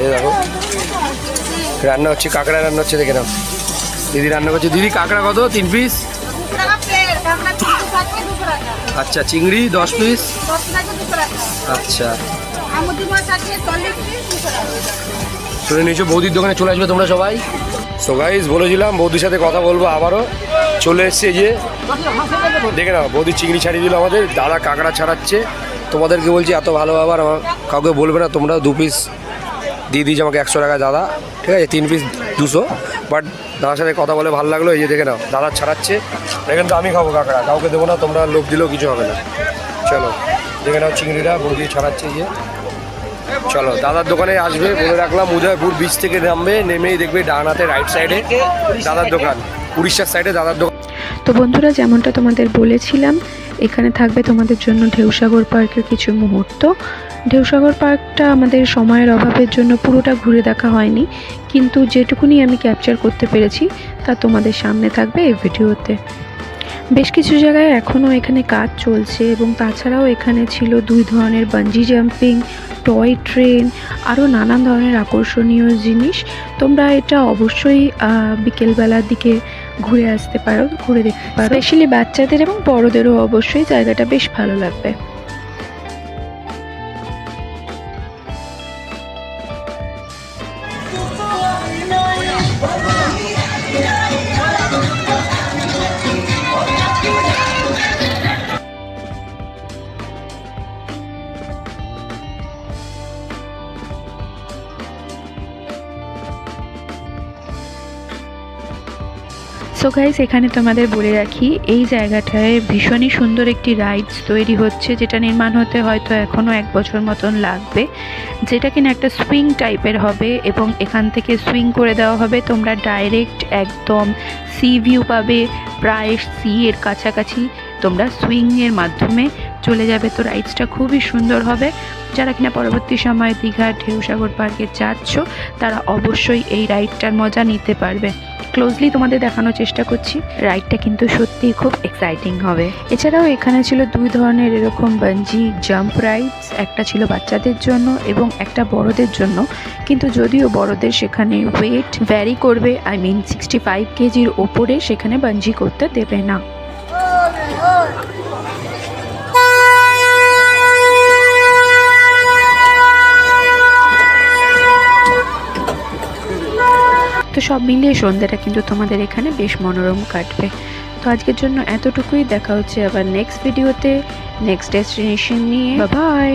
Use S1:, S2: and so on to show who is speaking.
S1: এই দেখো রান্না হচ্ছে, কাঁকড়া রান্না হচ্ছে, দেখে নাও। দিদি রান্না করছে। দিদি কাঁকড়া কত? 3 পিস? আচ্ছা, চিংড়ি 10 পিস? আচ্ছা, শুনে নিয়েছো বৌদির দোকানে চলে আসবে তোমরা সবাই। সো গাইস, বলেছিলাম বৌদির সাথে কথা বলবো, আবারও চলে এসছে। যে দেখে নাও, বৌদি চিংড়ি ছাড়িয়ে দিল আমাদের, দাদা কাঁকড়া ছাড়াচ্ছে। তোমাদেরকে বলছি এত ভালো আবার আমার কাউকে বলবে না তোমরা। 2 পিস দিয়ে দিয়েছে আমাকে 100 টাকা দাদা, ঠিক আছে? 3 পিস 200। বাট দাদার সাথে কথা বলে ভালো লাগলো। এই যে দেখে নাও, দাদা ছাড়াচ্ছে। দেখেন তো, আমি খাবো কাঁকড়া, কাউকে দেবো না। তোমরা লোভ দিলেও কিছু হবে না। চলো দেখে নাও, চিংড়িটা বৌদি ছাড়াচ্ছে। এই যে চলো, দাদার দোকানে আসবে বলে রাখলাম। উদয়পুর বিচ থেকে নামবে, নেমেই দেখবে ডান হাতে রাইট সাইডে দাদার দোকান, উড়িষ্যার সাইডে দাদার দোকান।
S2: তো বন্ধুরা, যেমনটা তোমাদের বলেছিলাম, এখানে থাকবে তোমাদের জন্য ঢেউসাগর পার্কের কিছু মুহূর্ত। ঢেউসাগর পার্কটা আমাদের সময়ের অভাবের জন্য পুরোটা ঘুরে দেখা হয়নি, কিন্তু যেটুকুনি আমি ক্যাপচার করতে পেরেছি তা তোমাদের সামনে থাকবে এই ভিডিওতে। বেশ কিছু জায়গায় এখনও এখানে কাজ চলছে, এবং তাছাড়াও এখানে ছিল 2 ধরনের বাঞ্জি জাম্পিং, টয় ট্রেন, আরও নানান ধরনের আকর্ষণীয় জিনিস। তোমরা এটা অবশ্যই বিকেলবেলার দিকে ঘুরে আসতে পারো, ঘুরে দেখতে পারো। স্পেশালি বাচ্চাদের এবং বড়োদেরও অবশ্যই জায়গাটা বেশ ভালো লাগবে। সো গাইস, এখানে তোমাদের বলে রাখি, এই জায়গাটায় ভীষণই সুন্দর একটি রাইডস তৈরি হচ্ছে, যেটা নির্মাণ হতে হয়তো এখনও 1 বছর মতন লাগবে, যেটা কিনা একটা সুইং টাইপের হবে, এবং এখান থেকে সুইং করে দেওয়া হবে। তোমরা ডাইরেক্ট একদম সি ভিউ পাবে, প্রায় সি এর কাছাকাছি তোমরা সুইংয়ের মাধ্যমে চলে যাবে। তো রাইডসটা খুবই সুন্দর হবে। যারা কিনা পরবর্তী সময়ে দীঘার ঢেউসাগর পার্কে যাচ্ছ, তারা অবশ্যই এই রাইডটার মজা নিতে পারবে। ক্লোজলি তোমাদের দেখানোর চেষ্টা করছি, রাইডটা কিন্তু সত্যিই খুব এক্সাইটিং হবে। এছাড়াও এখানে ছিল 2 ধরনের এরকম বাঞ্জি জাম্প রাইডস, একটা ছিল বাচ্চাদের জন্য এবং একটা বড়দের জন্য। কিন্তু যদিও বড়দের সেখানে ওয়েট ভ্যারি করবে, 65 কেজির ওপরে সেখানে বাঞ্জি করতে দেবে না। তো সব মিলিয়ে সন্ধ্যাটা কিন্তু তোমাদের এখানে বেশ মনোরম কাটবে। তো আজকের জন্য এতটুকুই। দেখা হচ্ছে আবার নেক্সট ভিডিওতে, নেক্সট ডেস্টিনেশন নিয়ে। Bye bye.